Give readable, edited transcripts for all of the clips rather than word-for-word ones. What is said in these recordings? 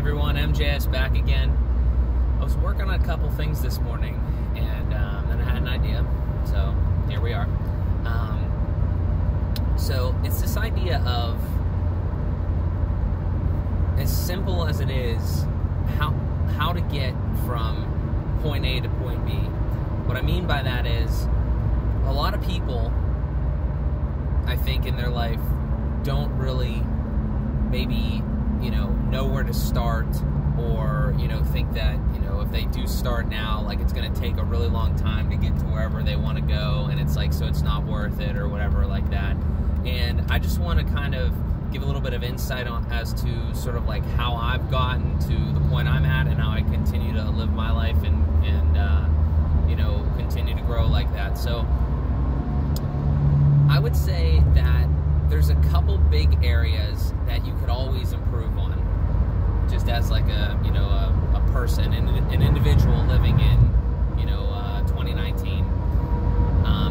everyone, MJS back again. I was working on a couple things this morning, and then I had an idea, so here we are. So it's this idea of, as simple as it is, how to get from point A to point B. What I mean by that is, a lot of people, I think, in their life don't really maybe know where to start, or think that if they do start now, like, it's going to take a really long time to get to wherever they want to go, and it's like, so it's not worth it or whatever like that. And I just want to kind of give a little bit of insight on as to sort of like how I've gotten to the point I'm at, and how I continue to live my life and continue to grow like that. So I would say that there's a couple big areas that you could always improve on, just as like a person, an individual living in 2019.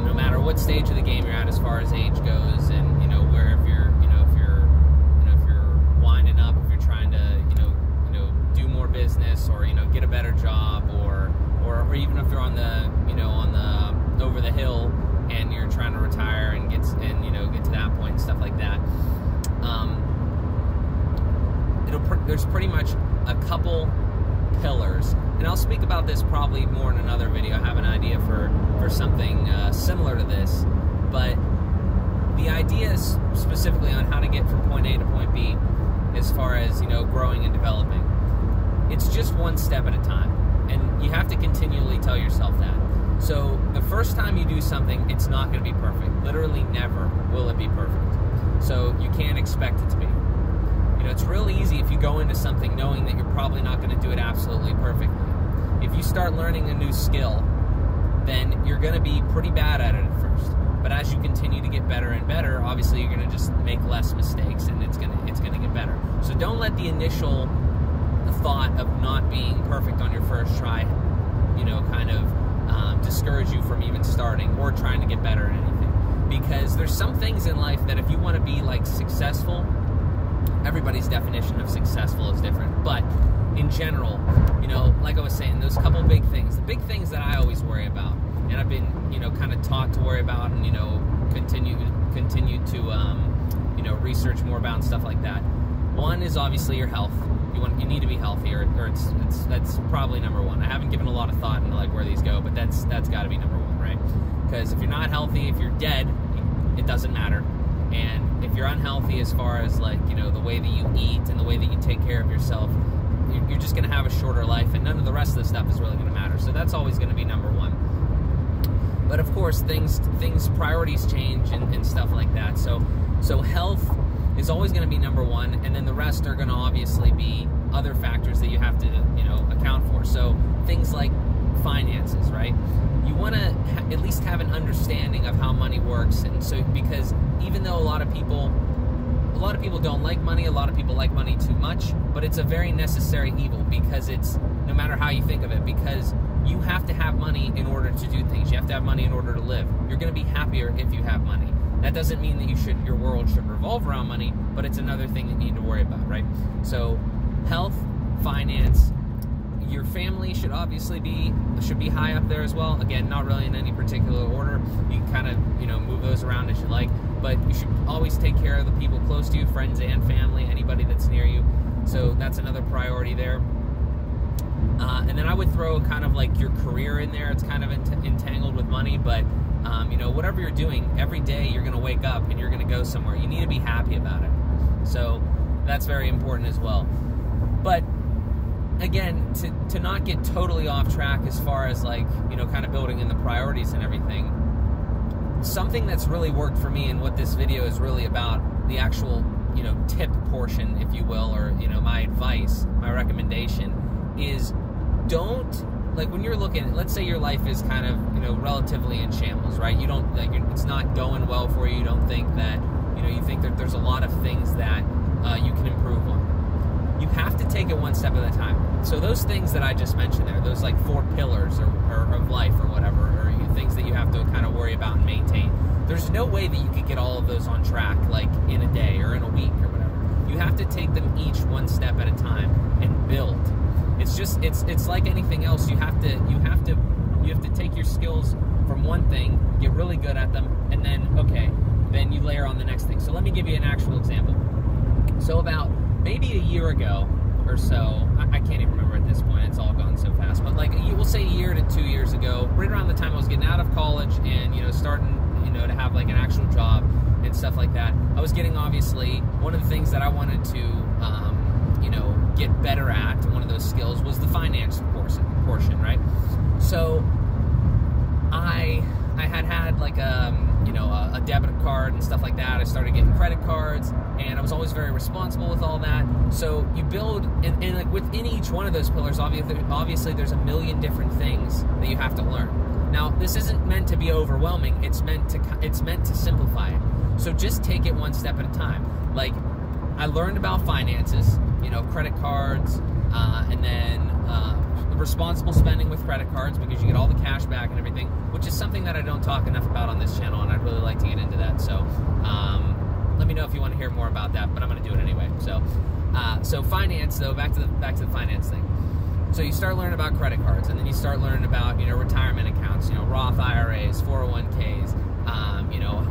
No matter what stage of the game you're at as far as age goes, and where if you're winding up, if you're trying to do more business, or get a better job, or even if you're on the over the hill and you're trying to retire and get to that point and stuff like that. There's pretty much a couple pillars, and I'll speak about this probably more in another video. I have an idea for something similar to this, but the idea is specifically on how to get from point A to point B, as far as growing and developing. It's just one step at a time, and you have to continually tell yourself that. So the first time you do something, it's not going to be perfect. Literally never will it be perfect. So you can't expect it to be. It's really easy if you go into something knowing that you're probably not going to do it absolutely perfectly. If you start learning a new skill, then you're going to be pretty bad at it at first. But as you continue to get better and better, obviously you're going to just make less mistakes, and it's going to get better. So don't let the initial thought of not being perfect on your first try, discourage you from even starting or trying to get better at anything. Because there's some things in life that if you want to be like successful, everybody's definition of successful is different, but in general, like I was saying, those couple big things, the big things that I always worry about, and I've been, kind of taught to worry about, and, continue to, research more about and stuff like that. One is obviously your health. You need to be healthy, or that's probably number one. I haven't given a lot of thought into like where these go, but that's got to be number one, right? Because if you're not healthy, if you're dead, it doesn't matter. And if you're unhealthy as far as like, the way that you eat and the way that you take care of yourself, you're just going to have a shorter life, and none of the rest of the stuff is really going to matter. So that's always going to be number one. But of course, priorities change and stuff like that. So health is always going to be number one, and then the rest are going to obviously be other factors that you have to, account for. So things like finances, right? You want to at least have an understanding of how money works, and so, because even though a lot of people don't like money, a lot of people like money too much, but it's a very necessary evil, because it's, no matter how you think of it, because you have to have money in order to do things. You have to have money in order to live. You're going to be happier if you have money. That doesn't mean that your world should revolve around money, but it's another thing that you need to worry about, right? So health, finance, your family should obviously be high up there as well. Again, not really in any particular order. You can kind of, move those around as you like, but you should always take care of the people close to you, friends and family, anybody that's near you. So that's another priority there. And then I would throw kind of like your career in there. It's kind of entangled with money, but whatever you're doing, every day you're going to wake up and you're going to go somewhere. You need to be happy about it. So that's very important as well. But again, to not get totally off track as far as like, kind of building in the priorities and everything, something that's really worked for me, and what this video is really about, the actual, tip portion, if you will, or, my advice, my recommendation is, don't, like, when you're looking, let's say your life is kind of, relatively in shambles, right? You don't, like, it's not going well for you. You don't think that, you think that there's a lot of things that you can improve on. You have to take it one step at a time. So those things that I just mentioned there, those like 4 pillars or of life or whatever, or things that you have to kind of worry about and maintain, there's no way that you could get all of those on track like in a day or in a week or whatever. You have to take them each one step at a time and it's like anything else. You have to take your skills from one thing, get really good at them, and then you layer on the next thing. So let me give you an actual example. So about maybe a year ago or so, I can't even remember at this point, it's all gone so fast, but like we'll say a year to 2 years ago, right around the time I was getting out of college and starting to have like an actual job and stuff like that, I was getting, obviously, one of the things that I wanted to get better at, one of those skills, was the finance portion, right? So I had like a debit card and stuff like that. I started getting credit cards, and I was always very responsible with all that. So you build, and like within each one of those pillars, obviously there's a million different things that you have to learn. Now, this isn't meant to be overwhelming. It's meant to simplify it. So just take it one step at a time. Like, I learned about finances, credit cards, and then responsible spending with credit cards, because you get all the cash back and everything, which is something that I don't talk enough about on this channel, and I'd really like to get into that. So let me know if you want to hear more about that, but I'm going to do it anyway. So finance, though, back to the finance thing. So you start learning about credit cards, and then you start learning about retirement accounts, Roth IRAs, 401ks,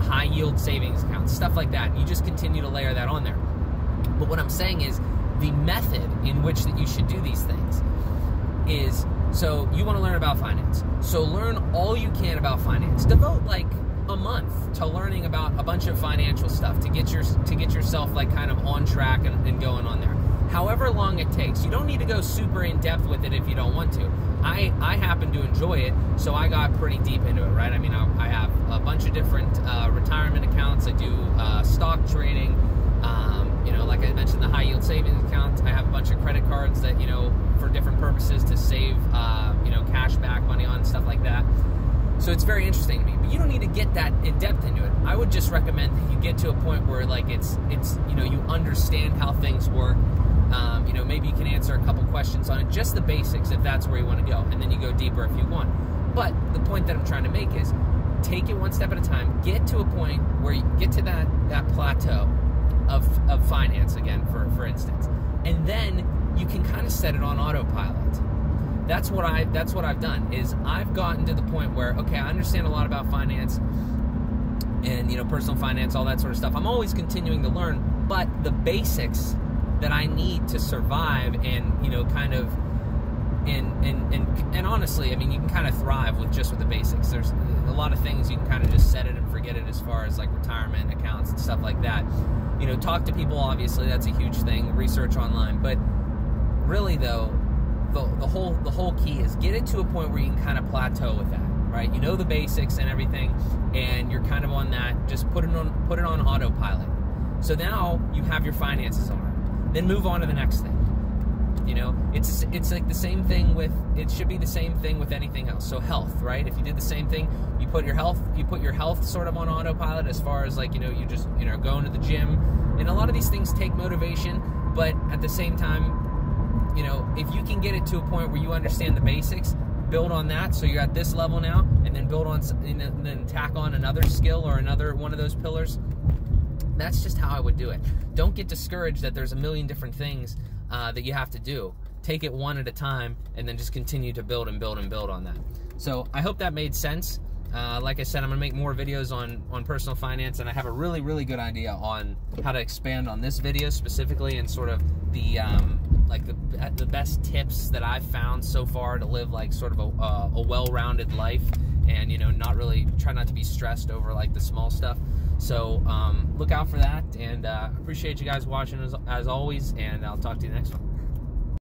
high yield savings accounts, stuff like that. You just continue to layer that on there. But what I'm saying is, the method in which that you should do these things is, so you want to learn about finance. So learn all you can about finance. Devote like a month to learning about a bunch of financial stuff to get yourself like kind of on track and going on there. However long it takes. You don't need to go super in depth with it if you don't want to. I happen to enjoy it, so I got pretty deep into it, right? I mean, I have a bunch of different retirement accounts. I do stock trading. Like I mentioned, the high yield savings account. I have a bunch of credit cards that, for different purposes to save, cash back money on, stuff like that. So it's very interesting to me. But you don't need to get that in depth into it. I would just recommend that you get to a point where like it's you understand how things work. Maybe you can answer a couple questions on it, just the basics, if that's where you want to go, and then you go deeper if you want. But the point that I'm trying to make is, take it one step at a time. Get to a point where you get to that plateau of finance again, for instance, and then you can kind of set it on autopilot. That's what I've done. Is I've gotten to the point where, okay, I understand a lot about finance and personal finance, all that sort of stuff. I'm always continuing to learn, but the basics that I need to survive and kind of and honestly, I mean, you can kind of thrive with the basics. There's a lot of things you can kind of just set it and forget it, as far as like retirement accounts and stuff like that. Talk to people, obviously, that's a huge thing. Research online, but really though, the whole key is get it to a point where you can kind of plateau with that, right? You know the basics and everything, and you're kind of on that. Just put it on autopilot. So now you have your finances on it. Then move on to the next thing. It's like the same thing with, it should be the same thing with anything else. So health, right? If you did the same thing, you put your health sort of on autopilot, as far as like, you just, going to the gym. And a lot of these things take motivation, but at the same time, if you can get it to a point where you understand the basics, build on that. So you're at this level now, and then build on, and then tack on another skill or another one of those pillars. That's just how I would do it. Don't get discouraged that there's a million different things that you have to do. Take it one at a time, and then just continue to build and build and build on that. So I hope that made sense. Like I said, I'm gonna make more videos on personal finance, and I have a really, really good idea on how to expand on this video specifically, and sort of the the best tips that I've found so far to live like sort of a well-rounded life, and not really try not to be stressed over like the small stuff. So look out for that, and appreciate you guys watching as always, and I'll talk to you next one.